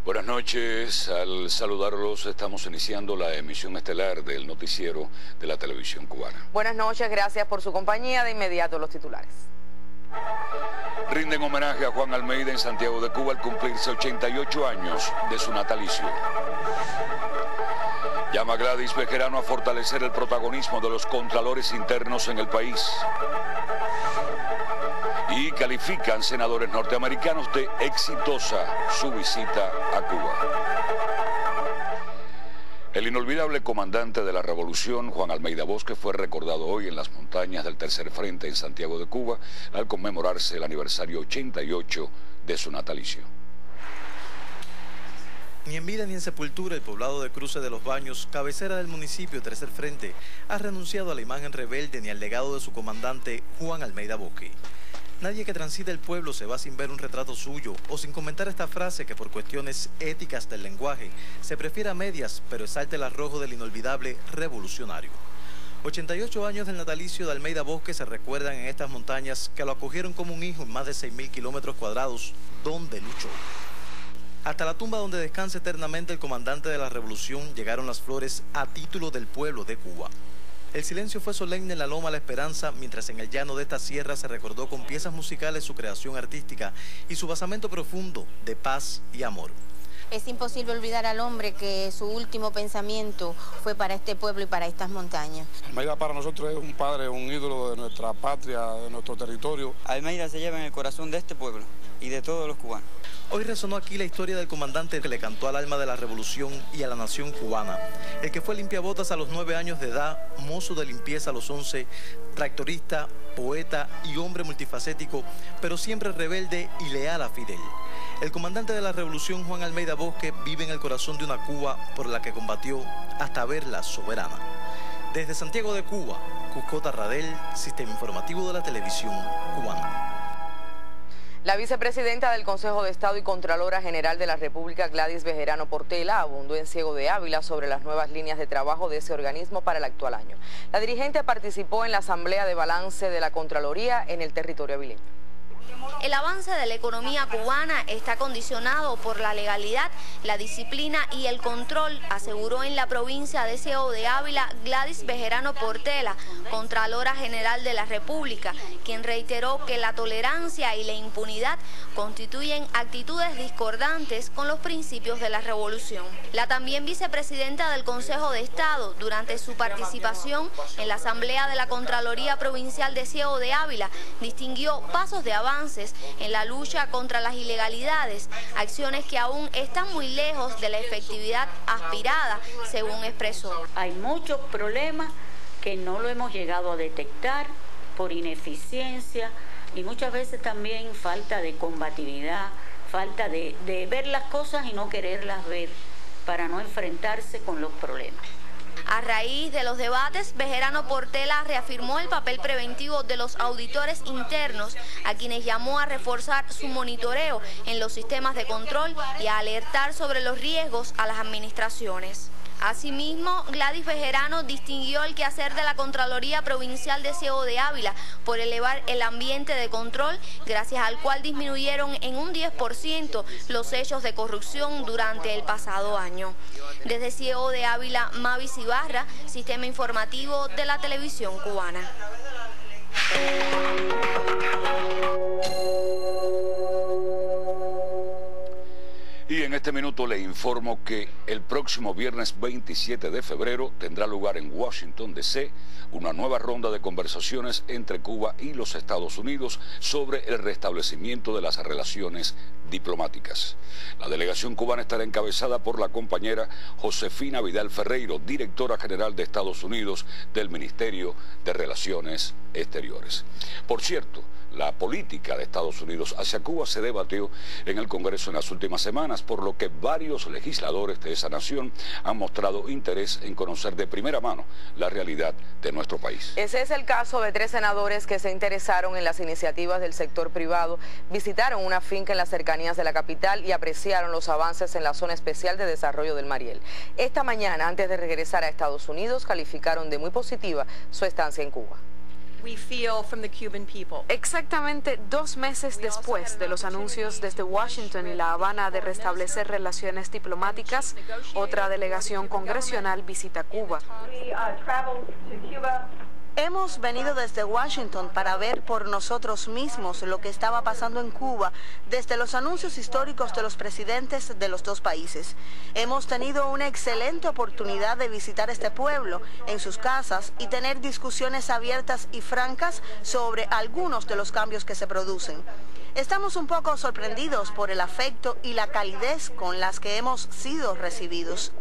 Buenas noches, al saludarlos estamos iniciando la emisión estelar del noticiero de la televisión cubana. Buenas noches, gracias por su compañía. De inmediato los titulares. Rinden homenaje a Juan Almeida en Santiago de Cuba al cumplirse 88 años de su natalicio. Llama Gladys Bejerano a fortalecer el protagonismo de los contralores internos en el país. Y califican senadores norteamericanos de exitosa su visita a Cuba. El inolvidable comandante de la revolución, Juan Almeida Bosque, fue recordado hoy en las montañas del Tercer Frente en Santiago de Cuba al conmemorarse el aniversario 88 de su natalicio. Ni en vida ni en sepultura, el poblado de Cruce de los Baños, cabecera del municipio Tercer Frente, ha renunciado a la imagen rebelde ni al legado de su comandante, Juan Almeida Bosque. Nadie que transita el pueblo se va sin ver un retrato suyo o sin comentar esta frase que por cuestiones éticas del lenguaje se prefiere a medias, pero exalta el arrojo del inolvidable revolucionario. 88 años del natalicio de Almeida Bosque se recuerdan en estas montañas que lo acogieron como un hijo en más de 6.000 kilómetros cuadrados, donde luchó. Hasta la tumba donde descansa eternamente el comandante de la revolución llegaron las flores a título del pueblo de Cuba. El silencio fue solemne en la Loma La Esperanza, mientras en el llano de esta sierra se recordó con piezas musicales su creación artística y su basamento profundo de paz y amor. Es imposible olvidar al hombre que su último pensamiento fue para este pueblo y para estas montañas. Almeida para nosotros es un padre, un ídolo de nuestra patria, de nuestro territorio. Almeida se lleva en el corazón de este pueblo y de todos los cubanos. Hoy resonó aquí la historia del comandante que le cantó al alma de la revolución y a la nación cubana. El que fue limpiabotas a los 9 años de edad, mozo de limpieza a los 11, tractorista, poeta y hombre multifacético, pero siempre rebelde y leal a Fidel. El comandante de la revolución, Juan Almeida Bosque, vive en el corazón de una Cuba por la que combatió hasta verla soberana. Desde Santiago de Cuba, Cusco Tarradel, Sistema Informativo de la Televisión Cubana. La vicepresidenta del Consejo de Estado y Contralora General de la República, Gladys Bejerano Portela, abundó en Ciego de Ávila sobre las nuevas líneas de trabajo de ese organismo para el actual año. La dirigente participó en la asamblea de balance de la Contraloría en el territorio avileño. El avance de la economía cubana está condicionado por la legalidad, la disciplina y el control, aseguró en la provincia de Ciego de Ávila Gladys Bejerano Portela, Contralora General de la República, quien reiteró que la tolerancia y la impunidad constituyen actitudes discordantes con los principios de la revolución. La también vicepresidenta del Consejo de Estado, durante su participación en la asamblea de la Contraloría Provincial de Ciego de Ávila, distinguió pasos de avances en la lucha contra las ilegalidades, acciones que aún están muy lejos de la efectividad aspirada, según expresó. Hay muchos problemas que no lo hemos llegado a detectar por ineficiencia y muchas veces también falta de combatividad, falta de ver las cosas y no quererlas ver para no enfrentarse con los problemas. A raíz de los debates, Bejerano Portela reafirmó el papel preventivo de los auditores internos, a quienes llamó a reforzar su monitoreo en los sistemas de control y a alertar sobre los riesgos a las administraciones. Asimismo, Gladys Bejerano distinguió el quehacer de la Contraloría Provincial de Ciego de Ávila por elevar el ambiente de control, gracias al cual disminuyeron en un 10% los hechos de corrupción durante el pasado año. Desde Ciego de Ávila, Mavis Ibarra, Sistema Informativo de la Televisión Cubana. Y en este minuto le informo que el próximo viernes 27 de febrero tendrá lugar en Washington, D.C., una nueva ronda de conversaciones entre Cuba y los Estados Unidos sobre el restablecimiento de las relaciones diplomáticas. La delegación cubana estará encabezada por la compañera Josefina Vidal Ferreiro, directora general de Estados Unidos del Ministerio de Relaciones Exteriores. Por cierto, la política de Estados Unidos hacia Cuba se debatió en el Congreso en las últimas semanas, por lo que varios legisladores de esa nación han mostrado interés en conocer de primera mano la realidad de nuestro país. Ese es el caso de 3 senadores que se interesaron en las iniciativas del sector privado, visitaron una finca en las cercanías de la capital y apreciaron los avances en la Zona Especial de Desarrollo del Mariel. Esta mañana, antes de regresar a Estados Unidos, calificaron de muy positiva su estancia en Cuba. Exactamente 2 meses después de los anuncios desde Washington y La Habana de restablecer relaciones diplomáticas, otra delegación congresional visita Cuba. Hemos venido desde Washington para ver por nosotros mismos lo que estaba pasando en Cuba desde los anuncios históricos de los presidentes de los 2 países. Hemos tenido una excelente oportunidad de visitar este pueblo en sus casas y tener discusiones abiertas y francas sobre algunos de los cambios que se producen. Estamos un poco sorprendidos por el afecto y la calidez con las que hemos sido recibidos.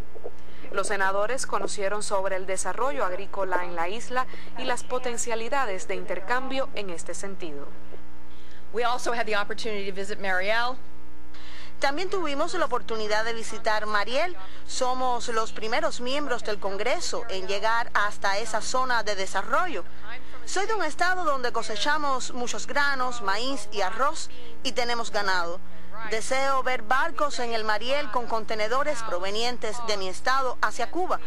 Los senadores conocieron sobre el desarrollo agrícola en la isla y las potencialidades de intercambio en este sentido. También tuvimos la oportunidad de visitar Mariel. Somos los primeros miembros del Congreso en llegar hasta esa zona de desarrollo. Soy de un estado donde cosechamos muchos granos, maíz y arroz y tenemos ganado. Deseo ver barcos en el Mariel con contenedores provenientes de mi estado hacia Cuba.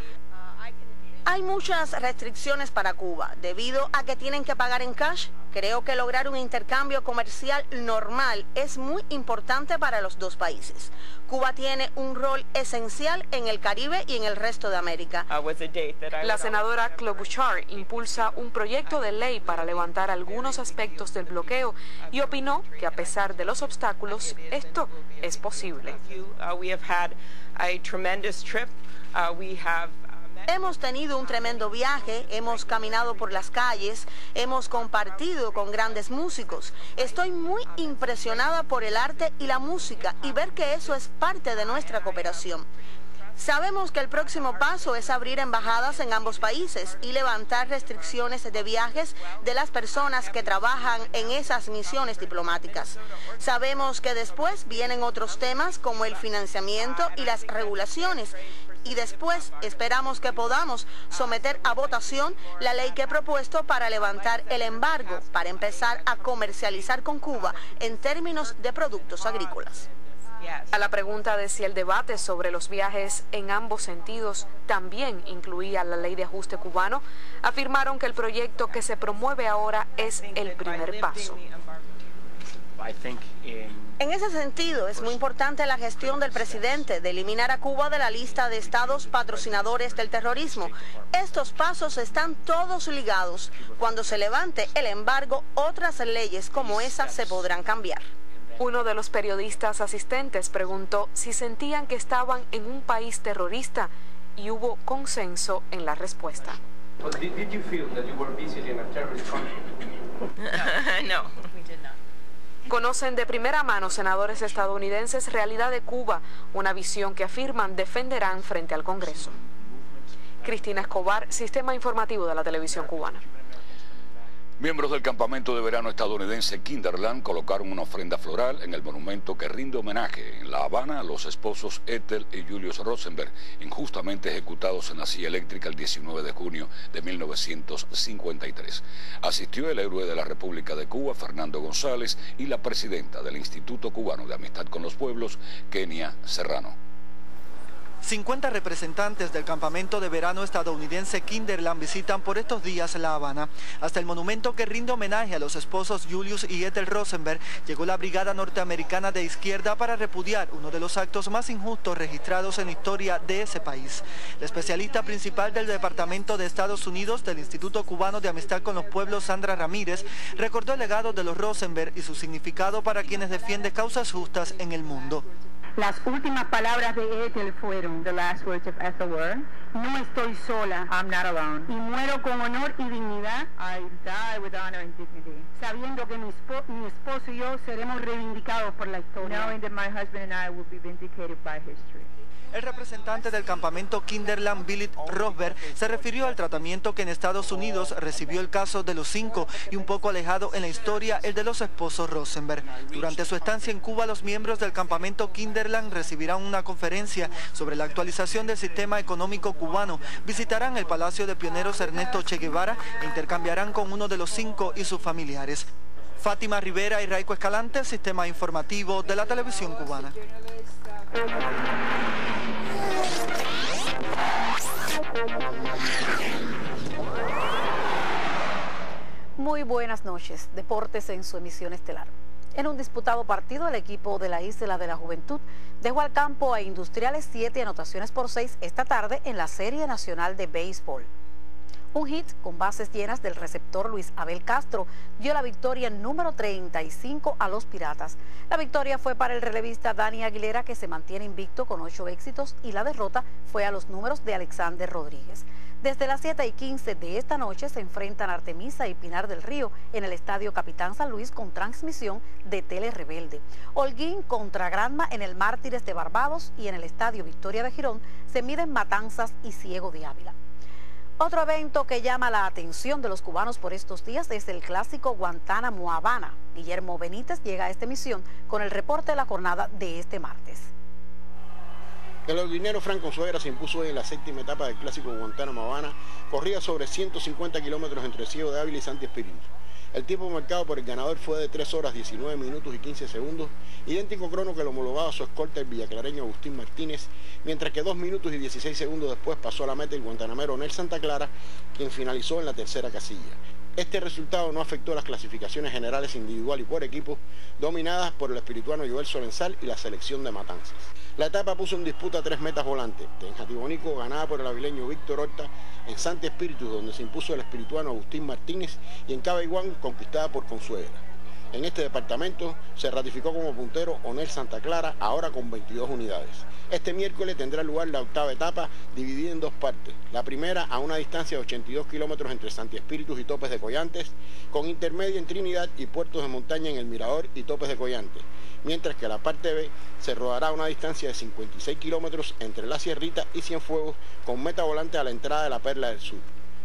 Hay muchas restricciones para Cuba, debido a que tienen que pagar en cash. Creo que lograr un intercambio comercial normal es muy importante para los 2 países. Cuba tiene un rol esencial en el Caribe y en el resto de América. La senadora Klobuchar impulsa un proyecto de ley para levantar algunos aspectos del bloqueo y opinó que a pesar de los obstáculos, esto es posible. Hemos tenido un tremendo viaje, hemos caminado por las calles, hemos compartido con grandes músicos. Estoy muy impresionada por el arte y la música y ver que eso es parte de nuestra cooperación. Sabemos que el próximo paso es abrir embajadas en ambos países y levantar restricciones de viajes de las personas que trabajan en esas misiones diplomáticas. Sabemos que después vienen otros temas como el financiamiento y las regulaciones. Y después esperamos que podamos someter a votación la ley que he propuesto para levantar el embargo, para empezar a comercializar con Cuba en términos de productos agrícolas. A la pregunta de si el debate sobre los viajes en ambos sentidos también incluía la ley de ajuste cubano, afirmaron que el proyecto que se promueve ahora es el primer paso. En ese sentido, es muy importante la gestión del presidente de eliminar a Cuba de la lista de estados patrocinadores del terrorismo. Estos pasos están todos ligados. Cuando se levante el embargo, otras leyes como esa se podrán cambiar. Uno de los periodistas asistentes preguntó si sentían que estaban en un país terrorista y hubo consenso en la respuesta. No. Conocen de primera mano, senadores estadounidenses, realidad de Cuba, una visión que afirman defenderán frente al Congreso. Cristina Escobar, Sistema Informativo de la Televisión Cubana. Miembros del campamento de verano estadounidense Kinderland colocaron una ofrenda floral en el monumento que rinde homenaje en La Habana a los esposos Ethel y Julius Rosenberg, injustamente ejecutados en la silla eléctrica el 19 de junio de 1953. Asistió el héroe de la República de Cuba, Fernando González, y la presidenta del Instituto Cubano de Amistad con los Pueblos, Kenia Serrano. 50 representantes del campamento de verano estadounidense Kinderland visitan por estos días La Habana. Hasta el monumento que rinde homenaje a los esposos Julius y Ethel Rosenberg llegó la Brigada Norteamericana de Izquierda para repudiar uno de los actos más injustos registrados en la historia de ese país. La especialista principal del Departamento de Estados Unidos del Instituto Cubano de Amistad con los Pueblos, Sandra Ramírez, recordó el legado de los Rosenberg y su significado para quienes defienden causas justas en el mundo. Las últimas palabras de Ethel fueron, the last words of Ethel were, no estoy sola, I'm not alone, y muero con honor y dignidad, I die with honor and dignity, sabiendo que mi esposo y yo seremos reivindicados por la historia, knowing that my husband and I will be vindicated by history. El representante del campamento Kinderland, Billy Rosberg, se refirió al tratamiento que en Estados Unidos recibió el caso de los 5 y un poco alejado en la historia el de los esposos Rosenberg. Durante su estancia en Cuba, los miembros del campamento Kinderland recibirán una conferencia sobre la actualización del sistema económico cubano, visitarán el Palacio de Pioneros Ernesto Che Guevara e intercambiarán con uno de los 5 y sus familiares. Fátima Rivera y Raico Escalante, Sistema Informativo de la Televisión Cubana. Muy buenas noches. Deportes en su emisión estelar. En un disputado partido, el equipo de la Isla de la Juventud dejó al campo a Industriales 7 anotaciones por 6 esta tarde en la Serie Nacional de Béisbol. Un hit con bases llenas del receptor Luis Abel Castro dio la victoria número 35 a los Piratas. La victoria fue para el relevista Dani Aguilera, que se mantiene invicto con 8 éxitos, y la derrota fue a los números de Alexander Rodríguez. Desde las 7:15 de esta noche se enfrentan Artemisa y Pinar del Río en el Estadio Capitán San Luis con transmisión de Tele Rebelde. Holguín contra Granma en el Mártires de Barbados, y en el Estadio Victoria de Girón se miden Matanzas y Ciego de Ávila. Otro evento que llama la atención de los cubanos por estos días es el clásico Guantánamo-Habana. Guillermo Benítez llega a esta emisión con el reporte de la jornada de este martes. El holguinero Franco Suegra se impuso hoy en la 7ª etapa del clásico Guantánamo-Habana, corrida sobre 150 kilómetros entre Ciego de Ávila y Santi Espíritu. El tiempo marcado por el ganador fue de 3 horas 19 minutos y 15 segundos, idéntico crono que lo homologaba su escolta el villaclareño Agustín Martínez, mientras que 2 minutos y 16 segundos después pasó a la meta el guantanamero Nel Santa Clara, quien finalizó en la tercera casilla. Este resultado no afectó las clasificaciones generales individual y por equipo, dominadas por el espirituano Joel Solenzal y la selección de Matanzas. La etapa puso en disputa 3 metas volantes, Tenjatibonico ganada por el avileño Víctor Horta, en Santi Espíritu donde se impuso el espirituano Agustín Martínez, y en Cabaiguán conquistada por Consuegra. En este departamento se ratificó como puntero Onel Santa Clara, ahora con 22 unidades. Este miércoles tendrá lugar la 8ª etapa, dividida en 2 partes. La primera a una distancia de 82 kilómetros entre Santi Espíritus y Topes de Collantes, con intermedia en Trinidad y puertos de montaña en El Mirador y Topes de Collantes. Mientras que la parte B se rodará a una distancia de 56 kilómetros entre La Sierrita y Cienfuegos, con meta volante a la entrada de la Perla del Sur.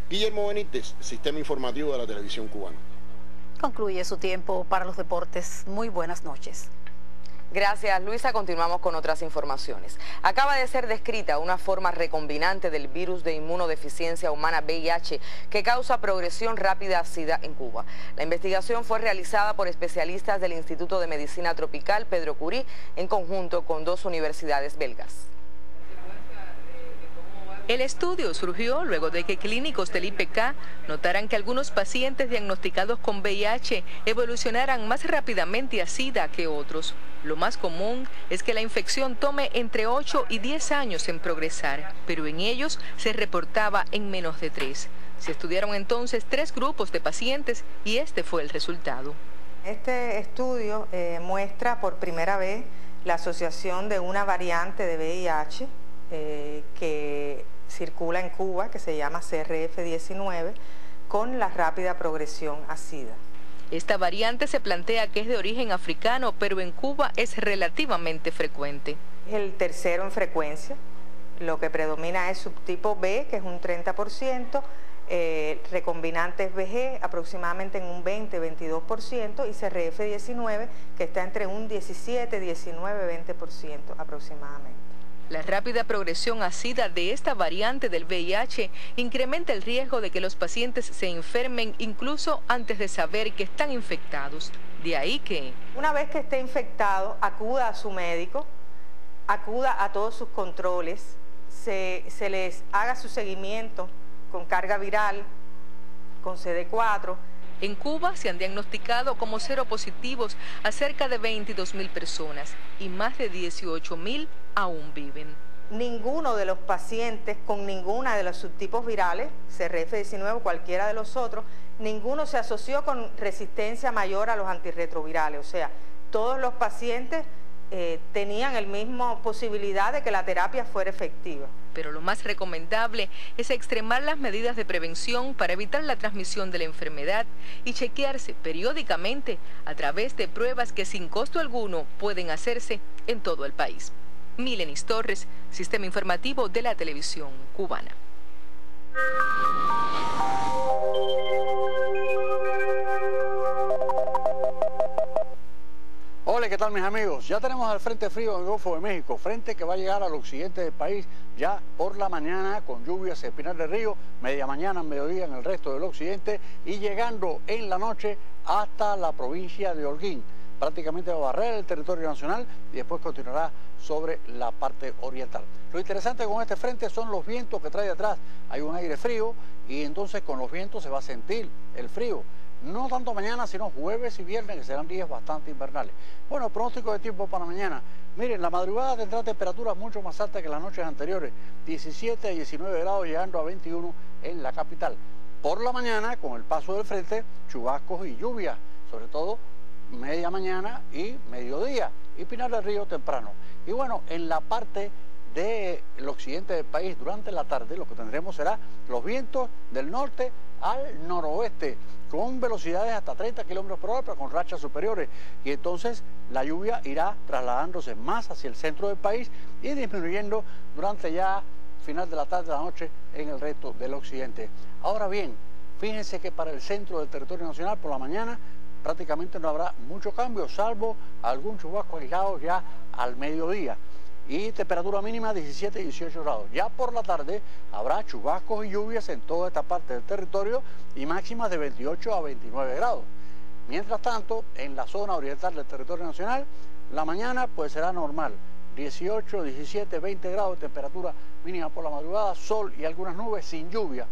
Guillermo Benítez, Sistema Informativo de la Televisión Cubana. Concluye su tiempo para los deportes. Muy buenas noches. Gracias, Luisa. Continuamos con otras informaciones. Acaba de ser descrita una forma recombinante del virus de inmunodeficiencia humana VIH que causa progresión rápida a SIDA en Cuba. La investigación fue realizada por especialistas del Instituto de Medicina Tropical Pedro Curie en conjunto con 2 universidades belgas. El estudio surgió luego de que clínicos del IPK notaran que algunos pacientes diagnosticados con VIH evolucionaran más rápidamente a SIDA que otros. Lo más común es que la infección tome entre 8 y 10 años en progresar, pero en ellos se reportaba en menos de 3. Se estudiaron entonces 3 grupos de pacientes y este fue el resultado. Este estudio muestra por primera vez la asociación de una variante de VIH que circula en Cuba, que se llama CRF19, con la rápida progresión a SIDA. Esta variante se plantea que es de origen africano, pero en Cuba es relativamente frecuente. Es el tercero en frecuencia. Lo que predomina es subtipo B, que es un 30%, recombinantes VG aproximadamente en un 20-22%, y CRF19, que está entre un 17-19-20% aproximadamente. La rápida progresión a SIDA de esta variante del VIH incrementa el riesgo de que los pacientes se enfermen incluso antes de saber que están infectados. De ahí que, una vez que esté infectado, acuda a su médico, acuda a todos sus controles se les haga su seguimiento con carga viral, con CD4. En Cuba se han diagnosticado como seropositivos a cerca de 22.000 personas y más de 18.000 aún viven. Ninguno de los pacientes con ninguna de los subtipos virales, CRF19 o cualquiera de los otros, ninguno se asoció con resistencia mayor a los antirretrovirales. O sea, todos los pacientes tenían la misma posibilidad de que la terapia fuera efectiva. Pero lo más recomendable es extremar las medidas de prevención para evitar la transmisión de la enfermedad y chequearse periódicamente a través de pruebas que sin costo alguno pueden hacerse en todo el país. Milenis Torres, Sistema Informativo de la Televisión Cubana. Hola, ¿qué tal mis amigos? Ya tenemos al frente frío en el Golfo de México, frente que va a llegar al occidente del país ya por la mañana con lluvias en Pinar del Río, media mañana, mediodía en el resto del occidente y llegando en la noche hasta la provincia de Holguín. Prácticamente va a barrer el territorio nacional y después continuará sobre la parte oriental. Lo interesante con este frente son los vientos que trae atrás. Hay un aire frío y entonces con los vientos se va a sentir el frío. No tanto mañana, sino jueves y viernes, que serán días bastante invernales. Bueno, pronóstico de tiempo para mañana. Miren, la madrugada tendrá temperaturas mucho más altas que las noches anteriores. 17 a 19 grados, llegando a 21 en la capital. Por la mañana, con el paso del frente, chubascos y lluvias, sobre todo media mañana y mediodía. Y Pinar del Río temprano. Y bueno, en la parte del occidente del país, durante la tarde, lo que tendremos será los vientos del norte al noroeste, con velocidades hasta 30 kilómetros por hora, pero con rachas superiores. Y entonces la lluvia irá trasladándose más hacia el centro del país y disminuyendo durante ya final de la tarde, de la noche, en el resto del occidente. Ahora bien, fíjense que para el centro del territorio nacional, por la mañana, prácticamente no habrá mucho cambio, salvo algún chubasco aislado ya al mediodía. Y temperatura mínima 17 y 18 grados. Ya por la tarde habrá chubascos y lluvias en toda esta parte del territorio y máximas de 28 a 29 grados. Mientras tanto, en la zona oriental del territorio nacional, la mañana pues será normal. 18, 17, 20 grados de temperatura mínima por la madrugada, sol y algunas nubes sin lluvia.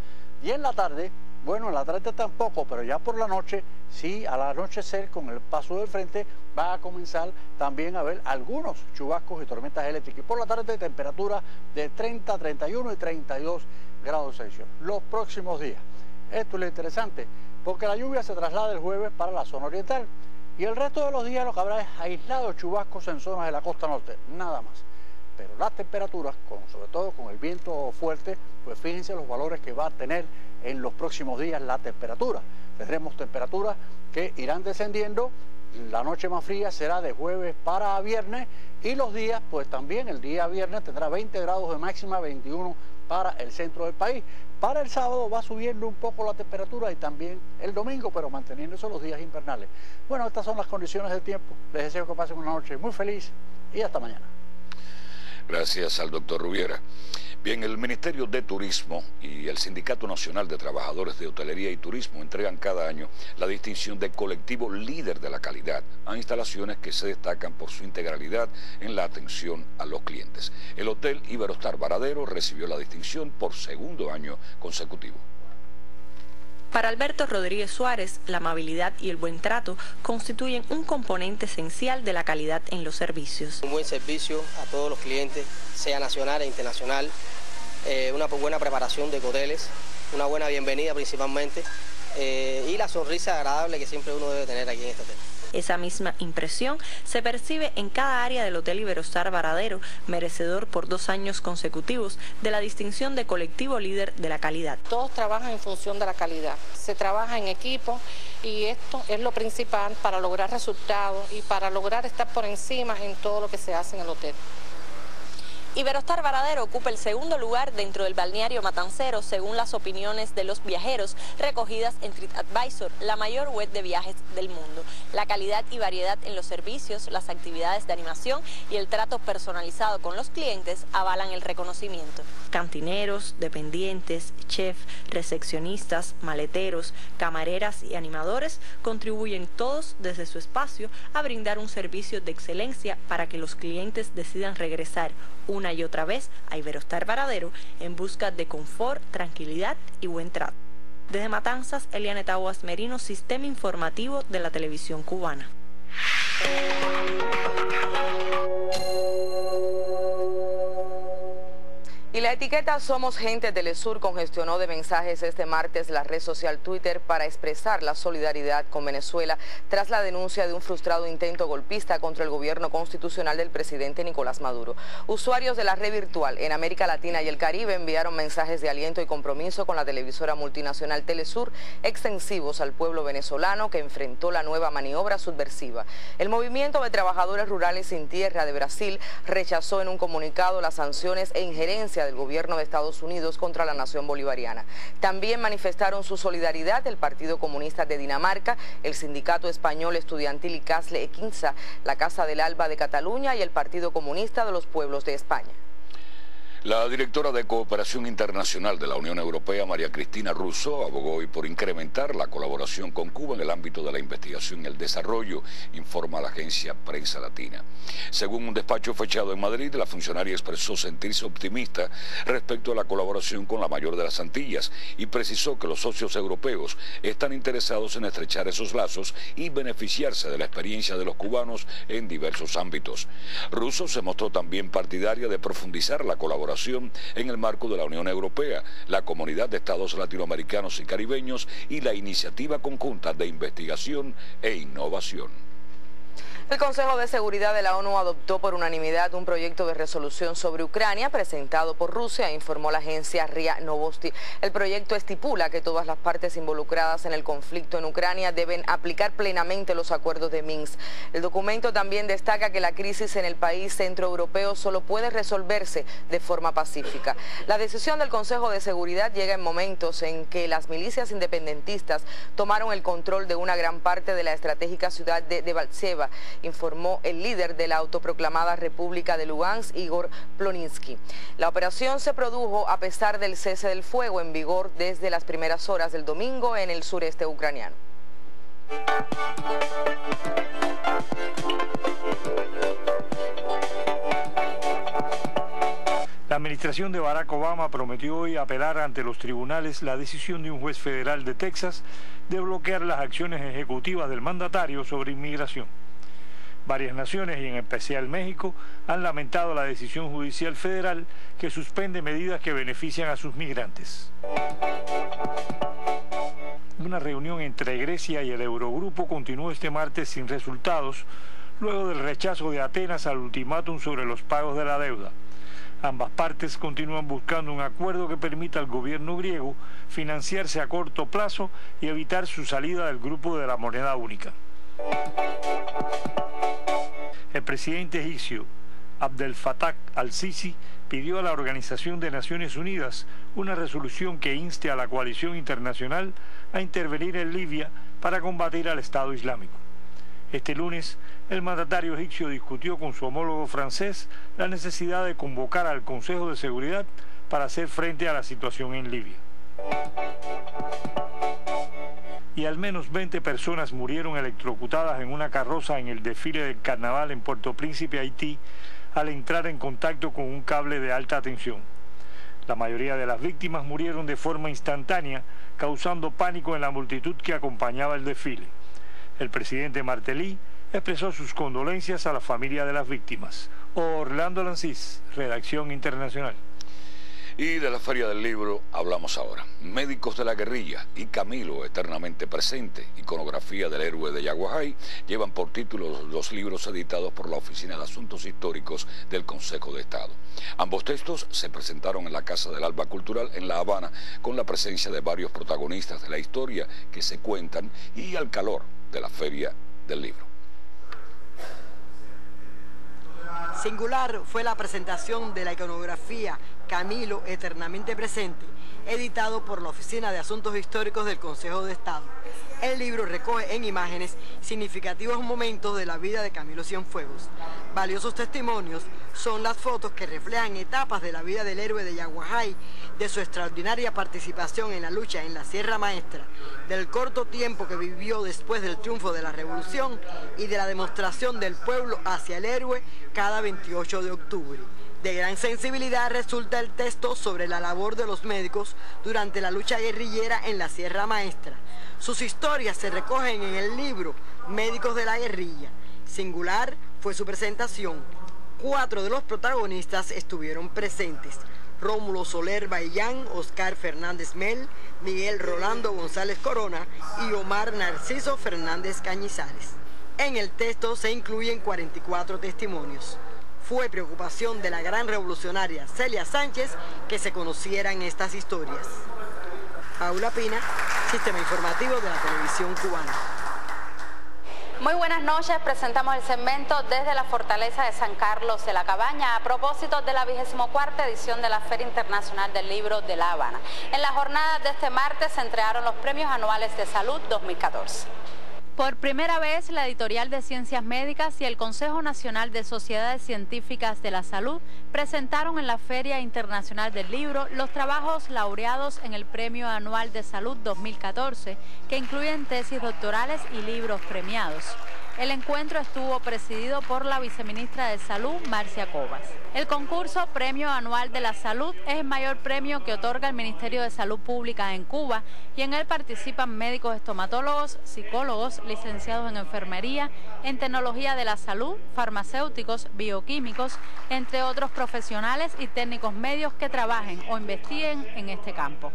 Y en la tarde, bueno, en la tarde tampoco, pero ya por la noche, sí, al anochecer, con el paso del frente, va a comenzar también a haber algunos chubascos y tormentas eléctricas. Y por la tarde, temperatura de 30, 31 y 32 grados Celsius. Los próximos días. Esto es lo interesante, porque la lluvia se traslada el jueves para la zona oriental. Y el resto de los días lo que habrá es aislados chubascos en zonas de la costa norte, nada más. Pero las temperaturas, sobre todo con el viento fuerte, pues fíjense los valores que va a tener en los próximos días la temperatura. Tendremos temperaturas que irán descendiendo, la noche más fría será de jueves para viernes y los días, pues también el día viernes tendrá 20 grados de máxima, 21 para el centro del país. Para el sábado va subiendo un poco la temperatura y también el domingo, pero manteniéndose los días invernales. Bueno, estas son las condiciones del tiempo. Les deseo que pasen una noche muy feliz y hasta mañana. Gracias al doctor Rubiera. Bien, el Ministerio de Turismo y el Sindicato Nacional de Trabajadores de Hotelería y Turismo entregan cada año la distinción de colectivo líder de la calidad a instalaciones que se destacan por su integralidad en la atención a los clientes. El Hotel Iberostar Varadero recibió la distinción por segundo año consecutivo. Para Alberto Rodríguez Suárez, la amabilidad y el buen trato constituyen un componente esencial de la calidad en los servicios. Un buen servicio a todos los clientes, sea nacional e internacional, una buena preparación de hoteles, una buena bienvenida principalmente y la sonrisa agradable que siempre uno debe tener aquí en este hotel. Esa misma impresión se percibe en cada área del Hotel Iberostar Varadero, merecedor por 2 años consecutivos de la distinción de colectivo líder de la calidad. Todos trabajan en función de la calidad, se trabaja en equipo y esto es lo principal para lograr resultados y para lograr estar por encima en todo lo que se hace en el hotel. Iberostar Varadero ocupa el segundo lugar dentro del balneario Matancero según las opiniones de los viajeros recogidas en TripAdvisor, la mayor web de viajes del mundo. La calidad y variedad en los servicios, las actividades de animación y el trato personalizado con los clientes avalan el reconocimiento. Cantineros, dependientes, chef, recepcionistas, maleteros, camareras y animadores contribuyen todos desde su espacio a brindar un servicio de excelencia para que los clientes decidan regresar una y otra vez a Iberostar Varadero en busca de confort, tranquilidad y buen trato. Desde Matanzas, Eliane Taguas Merino, Sistema Informativo de la Televisión Cubana. Y la etiqueta Somos Gente Telesur congestionó de mensajes este martes la red social Twitter para expresar la solidaridad con Venezuela tras la denuncia de un frustrado intento golpista contra el gobierno constitucional del presidente Nicolás Maduro. Usuarios de la red virtual en América Latina y el Caribe enviaron mensajes de aliento y compromiso con la televisora multinacional Telesur, extensivos al pueblo venezolano que enfrentó la nueva maniobra subversiva. El Movimiento de Trabajadores Rurales Sin Tierra de Brasil rechazó en un comunicado las sanciones e injerencia del gobierno de Estados Unidos contra la nación bolivariana. También manifestaron su solidaridad el Partido Comunista de Dinamarca, el Sindicato Español Estudiantil y Casle Equinza, la Casa del Alba de Cataluña y el Partido Comunista de los Pueblos de España. La directora de Cooperación Internacional de la Unión Europea, María Cristina Russo, abogó hoy por incrementar la colaboración con Cuba en el ámbito de la investigación y el desarrollo, informa la agencia Prensa Latina. Según un despacho fechado en Madrid, la funcionaria expresó sentirse optimista respecto a la colaboración con la mayor de las Antillas y precisó que los socios europeos están interesados en estrechar esos lazos y beneficiarse de la experiencia de los cubanos en diversos ámbitos. Russo se mostró también partidaria de profundizar la colaboración en el marco de la Unión Europea, la Comunidad de Estados Latinoamericanos y Caribeños y la Iniciativa Conjunta de Investigación e Innovación. El Consejo de Seguridad de la ONU adoptó por unanimidad un proyecto de resolución sobre Ucrania presentado por Rusia, informó la agencia RIA Novosti. El proyecto estipula que todas las partes involucradas en el conflicto en Ucrania deben aplicar plenamente los acuerdos de Minsk. El documento también destaca que la crisis en el país centroeuropeo solo puede resolverse de forma pacífica. La decisión del Consejo de Seguridad llega en momentos en que las milicias independentistas tomaron el control de una gran parte de la estratégica ciudad de Debaltseva, informó el líder de la autoproclamada República de Lugansk, Igor Ploninsky. La operación se produjo a pesar del cese del fuego en vigor desde las primeras horas del domingo en el sureste ucraniano. La administración de Barack Obama prometió hoy apelar ante los tribunales la decisión de un juez federal de Texas de bloquear las acciones ejecutivas del mandatario sobre inmigración. Varias naciones, y en especial México, han lamentado la decisión judicial federal que suspende medidas que benefician a sus migrantes. Una reunión entre Grecia y el Eurogrupo continuó este martes sin resultados, luego del rechazo de Atenas al ultimátum sobre los pagos de la deuda. Ambas partes continúan buscando un acuerdo que permita al gobierno griego financiarse a corto plazo y evitar su salida del grupo de la moneda única. El presidente egipcio Abdel Fattah al-Sisi pidió a la Organización de Naciones Unidas una resolución que inste a la coalición internacional a intervenir en Libia para combatir al Estado Islámico. Este lunes, el mandatario egipcio discutió con su homólogo francés la necesidad de convocar al Consejo de Seguridad para hacer frente a la situación en Libia. Y al menos 20 personas murieron electrocutadas en una carroza en el desfile del carnaval en Puerto Príncipe, Haití, al entrar en contacto con un cable de alta tensión. La mayoría de las víctimas murieron de forma instantánea, causando pánico en la multitud que acompañaba el desfile. El presidente Martelly expresó sus condolencias a la familia de las víctimas. Orlando Lancís, Redacción Internacional. Y de la Feria del Libro hablamos ahora. Médicos de la Guerrilla y Camilo Eternamente Presente, iconografía del héroe de Yaguajay, llevan por título los libros editados por la Oficina de Asuntos Históricos del Consejo de Estado. Ambos textos se presentaron en la Casa del Alba Cultural en La Habana, con la presencia de varios protagonistas de la historia que se cuentan y al calor de la Feria del Libro. Singular fue la presentación de la iconografía Camilo Eternamente Presente, editado por la Oficina de Asuntos Históricos del Consejo de Estado. El libro recoge en imágenes significativos momentos de la vida de Camilo Cienfuegos. Valiosos testimonios son las fotos que reflejan etapas de la vida del héroe de Yaguajay, de su extraordinaria participación en la lucha en la Sierra Maestra, del corto tiempo que vivió después del triunfo de la Revolución y de la demostración del pueblo hacia el héroe cada 28 de octubre. De gran sensibilidad resulta el texto sobre la labor de los médicos durante la lucha guerrillera en la Sierra Maestra. Sus historias se recogen en el libro Médicos de la Guerrilla. Singular fue su presentación. 4 de los protagonistas estuvieron presentes: Rómulo Soler Baillán, Oscar Fernández Mel, Miguel Rolando González Corona y Omar Narciso Fernández Cañizales. En el texto se incluyen 44 testimonios. Fue preocupación de la gran revolucionaria Celia Sánchez que se conocieran estas historias. Paula Pina, Sistema Informativo de la Televisión Cubana. Muy buenas noches, presentamos el segmento desde la Fortaleza de San Carlos de la Cabaña a propósito de la 24ª edición de la Feria Internacional del Libro de La Habana. En la jornada de este martes se entregaron los premios anuales de salud 2014. Por primera vez, la Editorial de Ciencias Médicas y el Consejo Nacional de Sociedades Científicas de la Salud presentaron en la Feria Internacional del Libro los trabajos laureados en el Premio Anual de Salud 2014, que incluyen tesis doctorales y libros premiados. El encuentro estuvo presidido por la viceministra de Salud, Marcia Cobas. El concurso Premio Anual de la Salud es el mayor premio que otorga el Ministerio de Salud Pública en Cuba y en él participan médicos estomatólogos, psicólogos, licenciados en enfermería, en tecnología de la salud, farmacéuticos, bioquímicos, entre otros profesionales y técnicos medios que trabajen o investiguen en este campo.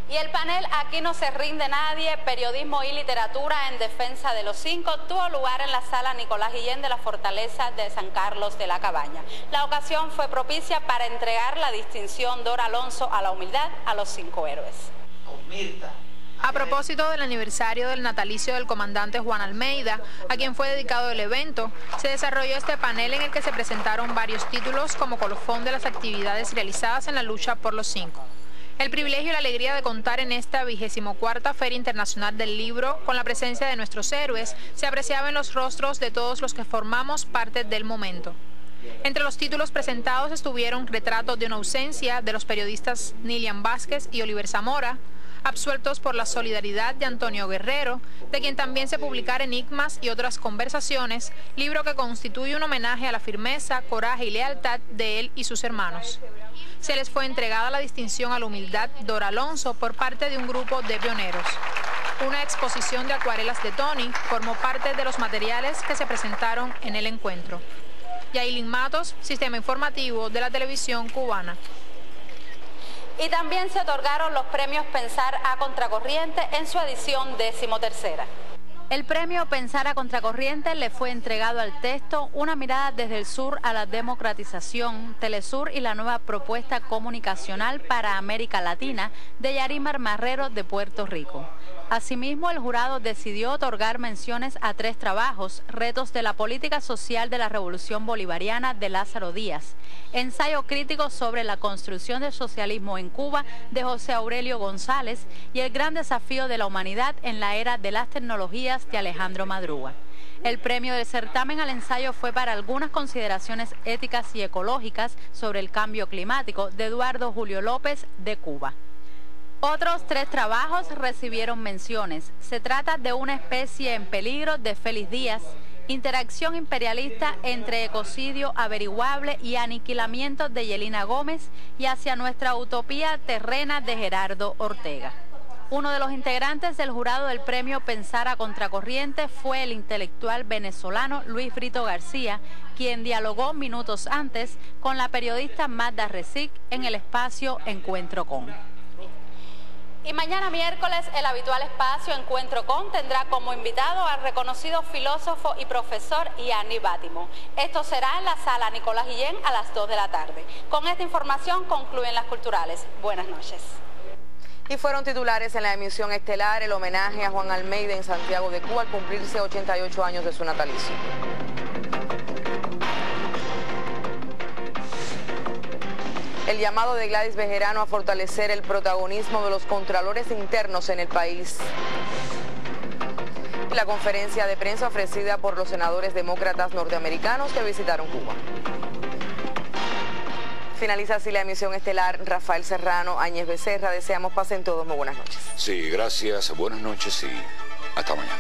Y el panel Aquí no se rinde nadie, periodismo y literatura en defensa de los 5 tuvo lugar en la sala Nicolás Guillén de la Fortaleza de San Carlos de la Cabaña. La ocasión fue propicia para entregar la distinción Dora Alonso a la humildad a los 5 héroes. A propósito del aniversario del natalicio del comandante Juan Almeida, a quien fue dedicado el evento, se desarrolló este panel en el que se presentaron varios títulos como colofón de las actividades realizadas en la lucha por los 5. El privilegio y la alegría de contar en esta 24ª Feria Internacional del Libro con la presencia de nuestros héroes se apreciaba en los rostros de todos los que formamos parte del momento. Entre los títulos presentados estuvieron Retratos de una ausencia de los periodistas Nilian Vázquez y Oliver Zamora, Absueltos por la solidaridad de Antonio Guerrero, de quien también se publicara Enigmas y otras conversaciones, libro que constituye un homenaje a la firmeza, coraje y lealtad de él y sus hermanos. Se les fue entregada la distinción a la humildad Dora Alonso por parte de un grupo de pioneros. Una exposición de acuarelas de Tony formó parte de los materiales que se presentaron en el encuentro. Yailin Matos, Sistema Informativo de la Televisión Cubana. Y también se otorgaron los premios Pensar a Contracorriente en su edición 13ª. El premio Pensar a Contracorriente le fue entregado al texto Una mirada desde el sur a la democratización, Telesur y la nueva propuesta comunicacional para América Latina de Yarimar Marrero de Puerto Rico. Asimismo, el jurado decidió otorgar menciones a 3 trabajos: Retos de la política social de la Revolución Bolivariana de Lázaro Díaz, Ensayo crítico sobre la construcción del socialismo en Cuba de José Aurelio González y El gran desafío de la humanidad en la era de las tecnologías de Alejandro Madruga. El premio del certamen al ensayo fue para algunas consideraciones éticas y ecológicas sobre el cambio climático de Eduardo Julio López de Cuba. Otros 3 trabajos recibieron menciones. Se trata de Una especie en peligro de Félix Díaz, Interacción imperialista entre ecocidio averiguable y aniquilamiento de Yelina Gómez y Hacia nuestra utopía terrena de Gerardo Ortega. Uno de los integrantes del jurado del premio Pensar a Contracorriente fue el intelectual venezolano Luis Brito García, quien dialogó minutos antes con la periodista Magda Recic en el espacio Encuentro Con. Y mañana miércoles el habitual espacio Encuentro Con tendrá como invitado al reconocido filósofo y profesor Yanni Bátimo. Esto será en la sala Nicolás Guillén a las 2 de la tarde. Con esta información concluyen las culturales. Buenas noches. Y fueron titulares en la emisión estelar el homenaje a Juan Almeida en Santiago de Cuba al cumplirse 88 años de su natalicio. El llamado de Gladys Bejerano a fortalecer el protagonismo de los contralores internos en el país. Y la conferencia de prensa ofrecida por los senadores demócratas norteamericanos que visitaron Cuba. Finaliza así la emisión estelar. Rafael Serrano, Áñez Becerra, deseamos pasen todos muy buenas noches. Sí, gracias, buenas noches y hasta mañana.